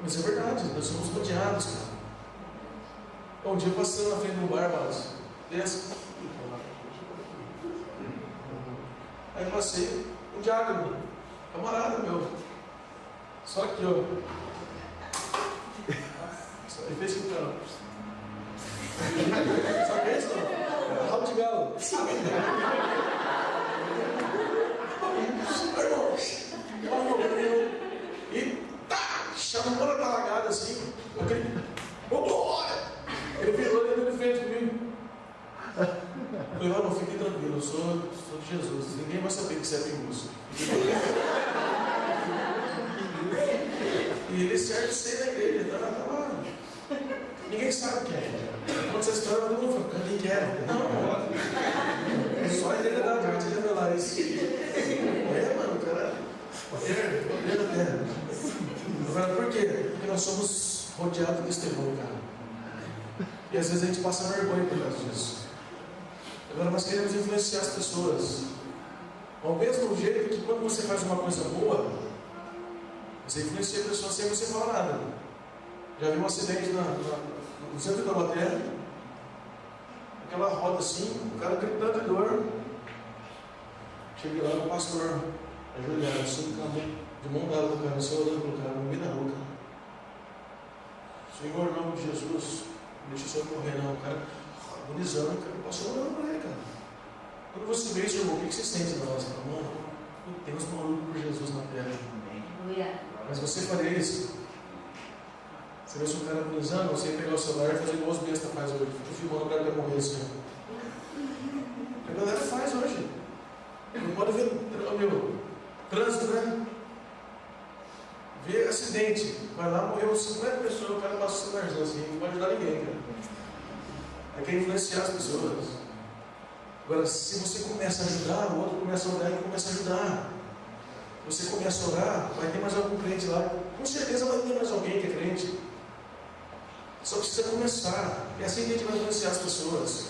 Mas é verdade, nós somos rodeados, cara. Um dia passando na frente de um bar, mas desce. Aí passei, um diácono, camarada meu. Só aqui, ó. Ele fez com o cara. Sabe isso? Rabo de galo. E tá, chamou na talagada assim. Ele virou e ele fez comigo. Eu falei, não, fique tranquilo, eu sou de Jesus. Ninguém vai saber que você é pinguço. E ele serve sem na igreja, ele tá lá. Ninguém sabe quem é. Quando você história, todo mundo fala, quem que é? Não. Só a igreja da vai te revelar isso. Mano, cara. Poder da terra. Agora, por quê? Porque nós somos rodeados de testemunho, cara. E às vezes a gente passa vergonha por causa disso. Agora nós queremos influenciar as pessoas. Ao mesmo jeito que quando você faz uma coisa boa, você influencia a pessoa sem você falar nada. Já vi um acidente no centro da Bateria, aquela roda assim, o cara gritando de dor. Cheguei lá no pastor, ajoelhado assim, de mão dada do cara, assim, olhando para o cara, no meio da rua. Senhor, em nome de Jesus, não deixa o senhor morrer não, o cara agonizando, o cara passou olhando para ele, cara. Quando você vê isso, irmão, o que você sente na nossa mão? Temos maluco por Jesus na terra. Mas você faria isso? Você vê se um cara agonizando, você ia pegar o celular e fazer igual os bestas faz hoje. Fica filmando o cara que vai morrer assim. A galera faz hoje. Não pode ver, trânsito, né? Vê acidente. Vai lá, morreu 50 pessoas, o cara passa o celularzão assim, não pode ajudar ninguém, cara. Aí quer influenciar as pessoas. Agora, se você começa a ajudar, o outro começa a orar e começa a ajudar. Você começa a orar, vai ter mais algum crente lá. Com certeza vai ter mais alguém que é crente. Só precisa começar. É assim que a gente vai influenciar as pessoas.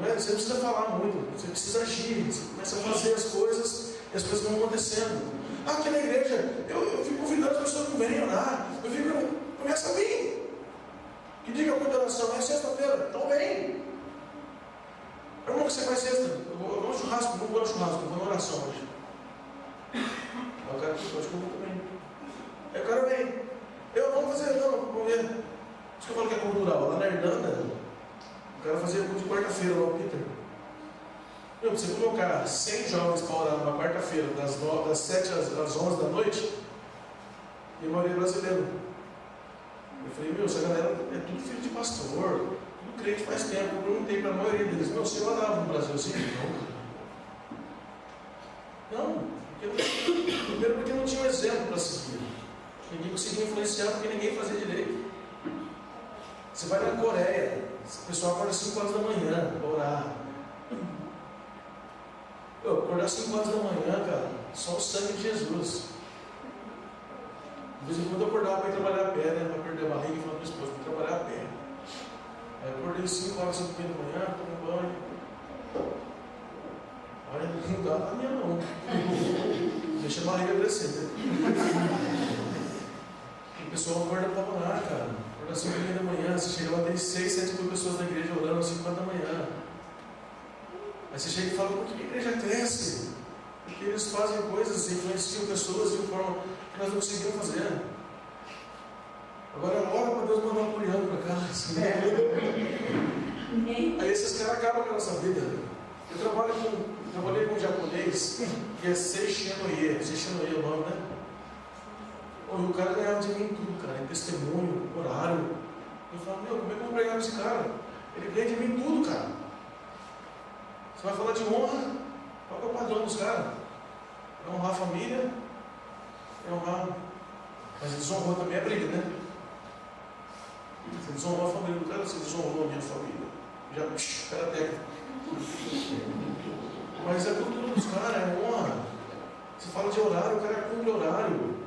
Não é? Você não precisa falar muito, você precisa agir. Você começa a fazer as coisas e as coisas vão acontecendo. Ah, aqui na igreja, eu fico convidando as pessoas que vêm orar. Começa a vir. Que dia que eu cuido da oração? É sexta-feira. Então vem. Irmão, que você faz sexta? Eu vou no churrasco, não vou no churrasco, eu vou na oração hoje. Aí o cara acho que eu vou também. Aí o cara vem. Vamos fazer, vamos ver. Isso que eu falo que é cultural. Lá na Irlanda, o cara fazia culto de quarta-feira lá, o Peter. Você colocar 100 jovens para orar numa quarta-feira, das 7 às 11 da noite, e a maioria brasileira. Eu falei, essa galera é tudo filho de pastor, tudo crente faz tempo. Eu perguntei para a maioria deles, você orava no Brasil assim? Não. Primeiro porque não tinha um exemplo para seguir. Ninguém conseguia influenciar porque ninguém fazia direito. Você vai na Coreia, o pessoal acorda às 5 horas da manhã para orar. Acordar às 5 horas da manhã, cara, só o sangue de Jesus. De vez em quando eu acordava para ir trabalhar a pé, né? Para perder a barriga e falar para a esposa, para trabalhar a pé. Aí eu acordei às 5 horas, 5 da manhã, tomei banho. Olha, não dá na minha mão. Deixa a barriga crescer, né? O pessoal acorda para orar, cara. Acorda às 5 da manhã, você chega lá, tem 6, 7 mil pessoas na igreja orando às 5 da manhã. Aí você chega e fala, por que a igreja cresce? Porque eles fazem coisas, influenciam pessoas de uma forma que nós não conseguimos fazer. Agora ora para Deus mandar um coreano para cá. Aí esses caras acabam com a nossa vida. Eu trabalhei com um japonês, que é Seishinoye é o nome, né? E o cara ganhava de mim tudo, cara, em testemunho, horário. Eu falo, como é que eu vou pregar com esse cara? Ele ganha de mim tudo, cara. Você vai falar de honra, qual é o padrão dos caras? É honrar a família, é honrar. Mas desonrou também é briga, né? Você desonrou a família do cara, você desonrou a minha família. Já, cara técnico. Mas é a cultura dos caras, é honra. Você fala de horário, o cara cumpre horário.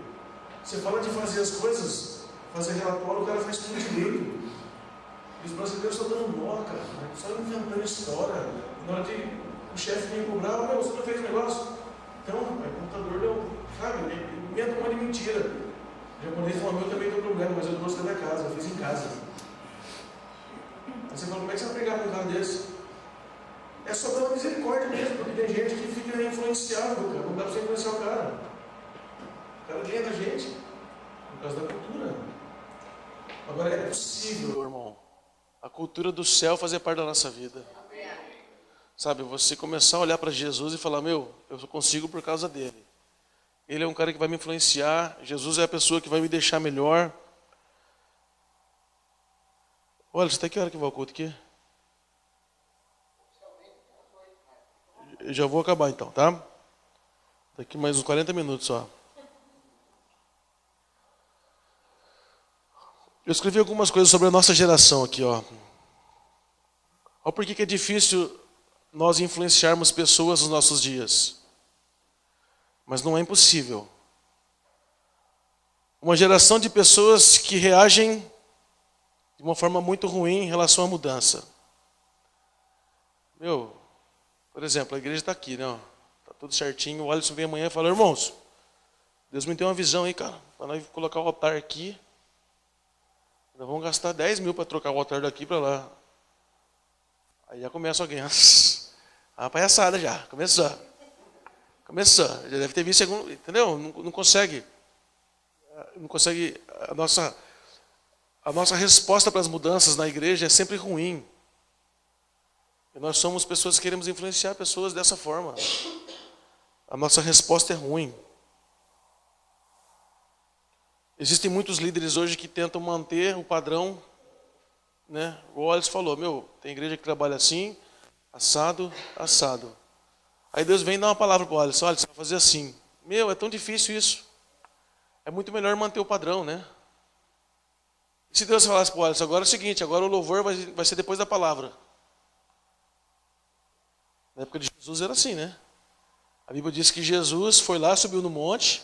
Você fala de fazer as coisas, fazer relatório, o cara faz tudo direito. E os brasileiros estão dando nó, cara. Só inventando história. Na hora de o chefe vem cobrar, você não fez o negócio. Então, o computador deu, sabe, inventa um monte de mentira. O japonês falou, eu também deu problema, mas eu trouxe da minha casa, eu fiz em casa. Aí você fala, como é que você vai pegar com um cara desse? É só pela misericórdia mesmo, porque tem gente que fica influenciável, cara. Não dá para você influenciar o cara. O cara ganha da gente, por causa da cultura. Agora é possível, irmão, a cultura do céu fazer parte da nossa vida. Sabe, você começar a olhar para Jesus e falar, eu só consigo por causa dele. Ele é um cara que vai me influenciar, Jesus é a pessoa que vai me deixar melhor. Olha, você está que hora que vai o culto aqui? Eu já vou acabar então, tá? Daqui mais uns 40 minutos só. Eu escrevi algumas coisas sobre a nossa geração aqui, ó. Olha por que é difícil nós influenciarmos pessoas nos nossos dias. Mas não é impossível. Uma geração de pessoas que reagem de uma forma muito ruim em relação à mudança. Por exemplo, a igreja está aqui, né? Está tudo certinho. O Alisson vem amanhã e fala, irmãos, Deus me deu uma visão aí, cara. Para nós colocar o altar aqui. Nós vamos gastar 10 mil para trocar o altar daqui para lá. Aí já começa alguém. A palhaçada já. Começou. Já deve ter visto algum. Entendeu? Não consegue. Não consegue. A nossa resposta para as mudanças na igreja é sempre ruim. E nós somos pessoas que queremos influenciar pessoas dessa forma. A nossa resposta é ruim. Existem muitos líderes hoje que tentam manter o padrão, né? O Wallace falou, tem igreja que trabalha assim, assado, assado. Aí Deus vem e dá uma palavra para o Wallace, olha, você vai fazer assim. É tão difícil isso. É muito melhor manter o padrão, né? E se Deus falasse para o Wallace, agora é o seguinte, agora o louvor vai ser depois da palavra. Na época de Jesus era assim, né? A Bíblia diz que Jesus foi lá, subiu no monte,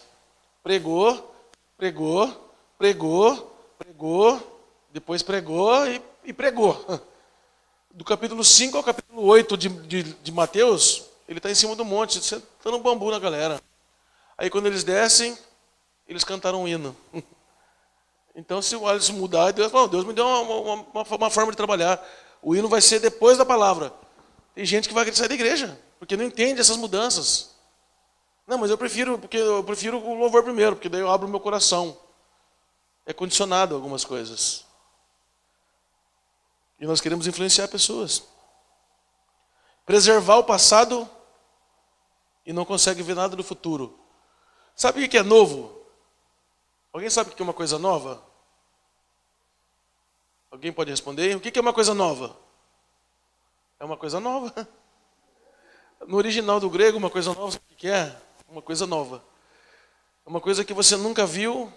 pregou, depois pregou e pregou. Do capítulo 5 ao capítulo 8 de Mateus, ele está em cima do monte, sentando um bambu na galera. Aí quando eles descem, eles cantaram um hino. Então se o Alisson mudar, Deus me deu uma forma de trabalhar. O hino vai ser depois da palavra. Tem gente que vai querer sair da igreja, porque não entende essas mudanças. Não, mas eu prefiro o louvor primeiro, porque daí eu abro o meu coração. É condicionado a algumas coisas. E nós queremos influenciar pessoas. Preservar o passado e não consegue ver nada do futuro. Sabe o que é novo? Alguém sabe o que é uma coisa nova? Alguém pode responder? O que é uma coisa nova? É uma coisa nova. No original do grego, uma coisa nova, sabe o que é? Uma coisa nova. É uma coisa que você nunca viu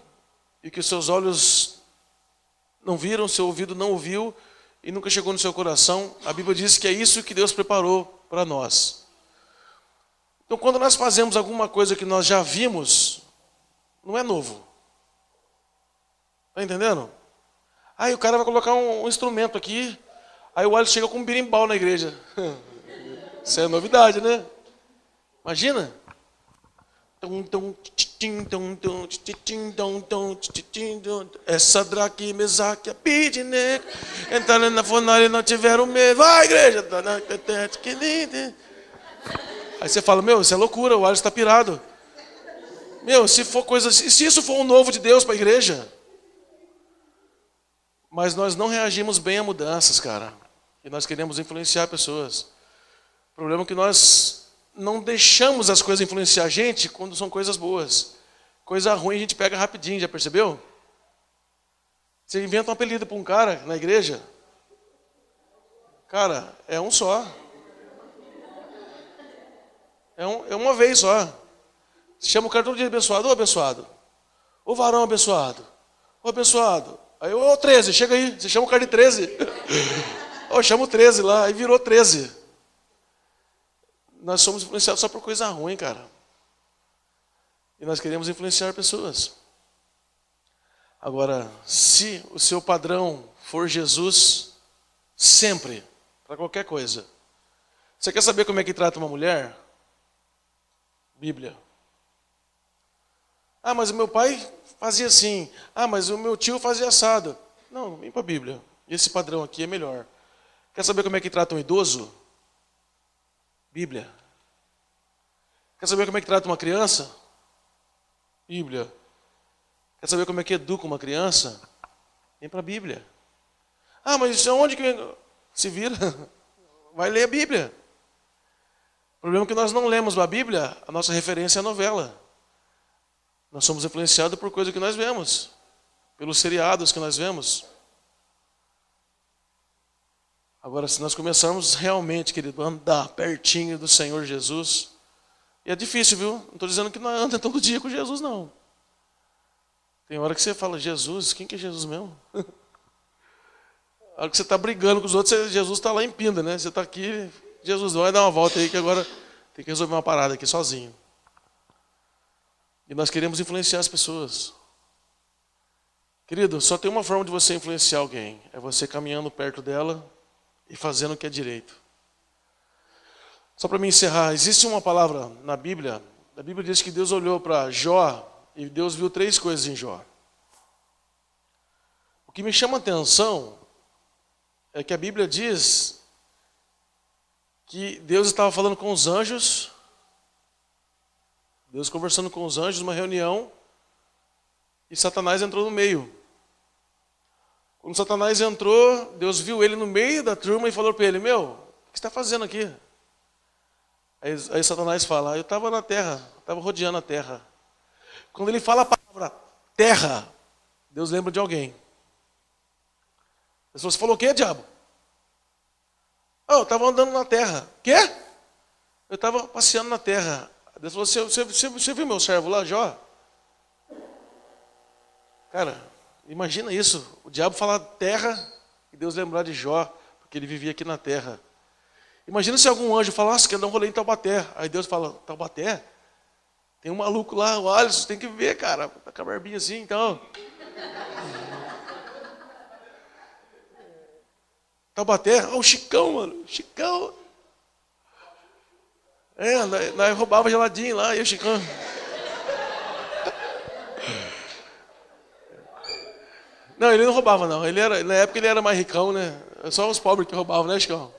e que os seus olhos não viram, seu ouvido não ouviu e nunca chegou no seu coração. A Bíblia diz que é isso que Deus preparou para nós. Então, quando nós fazemos alguma coisa que nós já vimos, não é novo. Está entendendo? Aí o cara vai colocar um instrumento aqui, aí o Alisson chega com um birimbau na igreja. Isso é novidade, né? Imagina. Essa Sadraque, Mesaque, Abidineco, entraram na fornalha e não tiveram medo. Vai, igreja! Aí você fala, isso é loucura, o Alisson está pirado. Se isso for um novo de Deus para a igreja. Mas nós não reagimos bem a mudanças, cara. E nós queremos influenciar pessoas. O problema é que nós não deixamos as coisas influenciar a gente quando são coisas boas. Coisa ruim a gente pega rapidinho, já percebeu? Você inventa um apelido para um cara na igreja. Cara, é um só. É uma vez só. Você chama o cara todo dia abençoado. Ô abençoado. Ô varão abençoado. Ô abençoado. Aí, ô 13, chega aí. Você chama o cara de 13. Ô, chama o 13 lá. Aí virou 13. Nós somos influenciados só por coisa ruim, cara. E nós queremos influenciar pessoas. Agora, se o seu padrão for Jesus, sempre, para qualquer coisa. Você quer saber como é que trata uma mulher? Bíblia. Ah, mas o meu pai fazia assim. Ah, mas o meu tio fazia assado. Não, vem para a Bíblia. Esse padrão aqui é melhor. Quer saber como é que trata um idoso? Bíblia. Quer saber como é que trata uma criança? Bíblia. Quer saber como é que educa uma criança? Vem para a Bíblia. Ah, mas isso é onde que... Se vira. Vai ler a Bíblia. O problema é que nós não lemos a Bíblia, a nossa referência é a novela. Nós somos influenciados por coisas que nós vemos. Pelos seriados que nós vemos. Agora, se nós começarmos realmente, querido, a andar pertinho do Senhor Jesus, e é difícil, viu? Não estou dizendo que não anda todo dia com Jesus, não. Tem hora que você fala, Jesus, quem que é Jesus mesmo? A hora que você está brigando com os outros, Jesus está lá em Pinda, né? Você está aqui, Jesus, vai dar uma volta aí que agora tem que resolver uma parada aqui sozinho. E nós queremos influenciar as pessoas. Querido, só tem uma forma de você influenciar alguém, é você caminhando perto dela, e fazendo o que é direito. Só para me encerrar, existe uma palavra na Bíblia, a Bíblia diz que Deus olhou para Jó e Deus viu 3 coisas em Jó. O que me chama a atenção é que a Bíblia diz que Deus estava falando com os anjos, Deus conversando com os anjos numa reunião, e Satanás entrou no meio. Quando Satanás entrou, Deus viu ele no meio da turma e falou para ele, o que você está fazendo aqui? Aí Satanás fala, eu estava na terra, estava rodeando a terra. Quando ele fala a palavra terra, Deus lembra de alguém. Você falou o quê, diabo? Eu estava andando na terra. Quê? Eu estava passeando na terra. Deus falou, você viu meu servo lá, Jó? Cara, imagina isso. O diabo falar terra e Deus lembrar de Jó, porque ele vivia aqui na terra. Imagina se algum anjo falasse que ia dar um rolê em Taubaté. Aí Deus fala, Taubaté? Tem um maluco lá, o Alisson, tem que ver, cara. Tá com a barbinha assim, então. Taubaté? O Chicão, mano. Chicão. Nós roubava geladinho lá, e o Chicão. Não, ele não roubava, não. Na época ele era mais ricão, né? Só os pobres que roubavam, né, Chicão?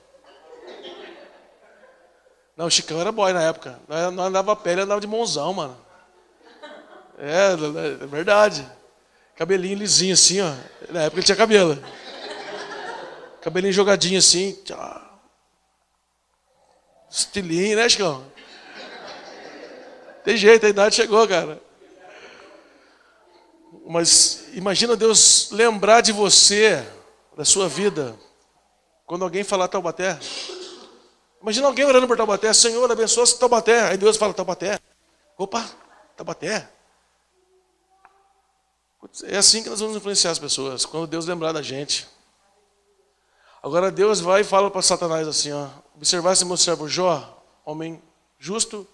Não, o Chicão era boy na época. Nós andava a pé, ele andava de monzão, mano. É verdade. Cabelinho lisinho assim, ó. Na época ele tinha cabelo. Cabelinho jogadinho assim. Estilinho, né, Chicão? Tem jeito, a idade chegou, cara. Mas imagina Deus lembrar de você, da sua vida, quando alguém falar Taubaté. Imagina alguém orando por Taubaté, Senhor, abençoa Taubaté. Aí Deus fala, Taubaté. Opa, Taubaté. É assim que nós vamos influenciar as pessoas, quando Deus lembrar da gente. Agora Deus vai e fala para Satanás assim, ó, observasse meu servo Jó, homem justo,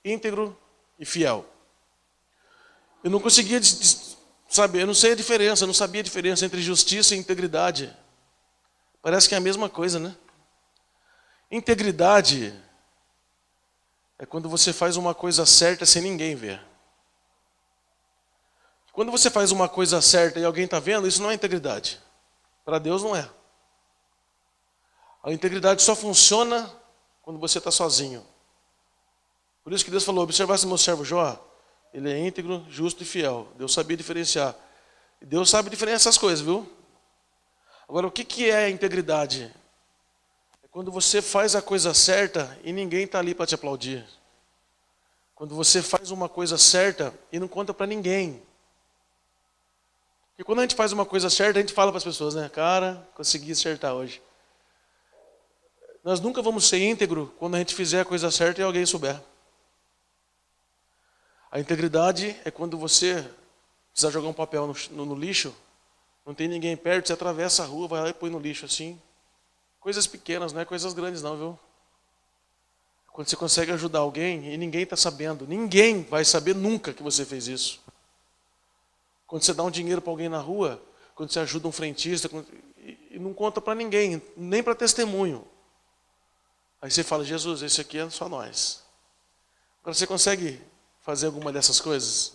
íntegro e fiel. Eu não conseguia saber, eu não sei a diferença, eu não sabia a diferença entre justiça e integridade. Parece que é a mesma coisa, né? Integridade é quando você faz uma coisa certa sem ninguém ver. Quando você faz uma coisa certa e alguém está vendo, isso não é integridade. Para Deus não é. A integridade só funciona quando você está sozinho. Por isso que Deus falou, observasse meu servo Jó, ele é íntegro, justo e fiel. Deus sabia diferenciar. E Deus sabe diferenciar essas coisas, viu? Agora, o que é a integridade? É quando você faz a coisa certa e ninguém está ali para te aplaudir. Quando você faz uma coisa certa e não conta para ninguém. Porque quando a gente faz uma coisa certa, a gente fala para as pessoas, né? Cara, consegui acertar hoje. Nós nunca vamos ser íntegro quando a gente fizer a coisa certa e alguém souber. A integridade é quando você precisa jogar um papel no lixo, não tem ninguém perto, você atravessa a rua, vai lá e põe no lixo assim. Coisas pequenas, não é coisas grandes não, viu? Quando você consegue ajudar alguém e ninguém está sabendo, ninguém vai saber nunca que você fez isso. Quando você dá um dinheiro para alguém na rua, quando você ajuda um frentista, e não conta para ninguém, nem para testemunho. Aí você fala, Jesus, esse aqui é só nós. Agora você consegue fazer alguma dessas coisas?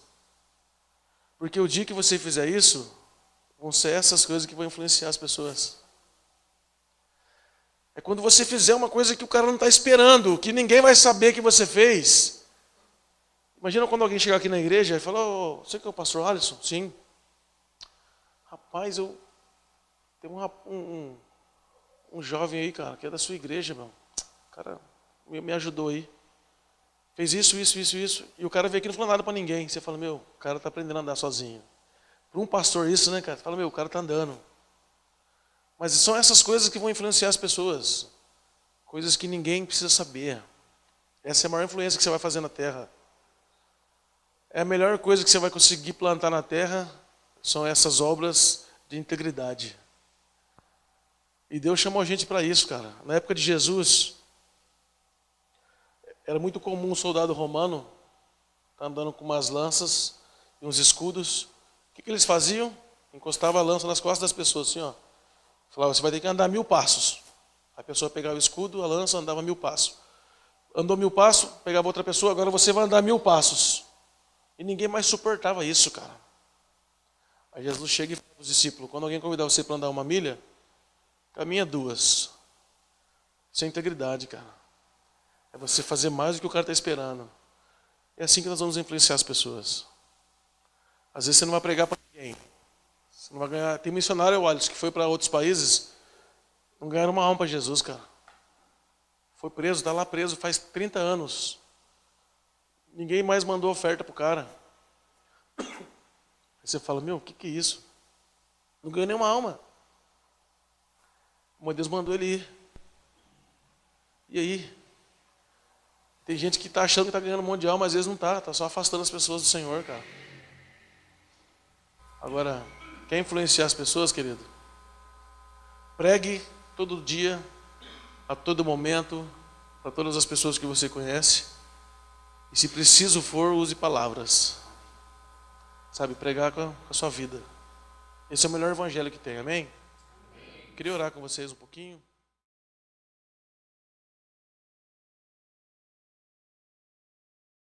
Porque o dia que você fizer isso, vão ser essas coisas que vão influenciar as pessoas. É quando você fizer uma coisa que o cara não está esperando, que ninguém vai saber que você fez. Imagina quando alguém chegar aqui na igreja e falar, oh, você que é o pastor Alisson? Sim. Rapaz, eu tenho um jovem aí, cara, que é da sua igreja, meu. O cara me ajudou aí. Fez isso. E o cara veio aqui e não falou nada para ninguém. Você fala, meu, o cara está aprendendo a andar sozinho. Para um pastor isso, né, cara? Você fala, meu, o cara está andando. Mas são essas coisas que vão influenciar as pessoas. Coisas que ninguém precisa saber. Essa é a maior influência que você vai fazer na terra. É a melhor coisa que você vai conseguir plantar na terra, são essas obras de integridade. E Deus chamou a gente para isso, cara. Na época de Jesus, era muito comum um soldado romano estar andando com umas lanças e uns escudos. O que eles faziam? Encostavam a lança nas costas das pessoas, assim, ó. Falava, você vai ter que andar 1000 passos. A pessoa pegava o escudo, a lança, andava 1000 passos. Andou 1000 passos, pegava outra pessoa, agora você vai andar 1000 passos. E ninguém mais suportava isso, cara. Aí Jesus chega e fala para os discípulos, quando alguém convidar você para andar 1 milha, caminha 2. Isso é integridade, cara. É você fazer mais do que o cara está esperando. É assim que nós vamos influenciar as pessoas. Às vezes você não vai pregar para ninguém. Você não vai ganhar. Tem missionário, Alisson, que foi para outros países, não ganharam uma alma para Jesus, cara. Foi preso, está lá preso faz 30 anos. Ninguém mais mandou oferta para o cara. Aí você fala, meu, o que é isso? Não ganhou nenhuma alma. Mas Deus mandou ele ir. E aí? Tem gente que está achando que está ganhando um monte de alma, mas às vezes não está. Está só afastando as pessoas do Senhor, cara. Agora, quer influenciar as pessoas, querido? Pregue todo dia, a todo momento, para todas as pessoas que você conhece. E se preciso for, use palavras. Sabe, pregar com a sua vida. Esse é o melhor evangelho que tem, amém? Queria orar com vocês um pouquinho.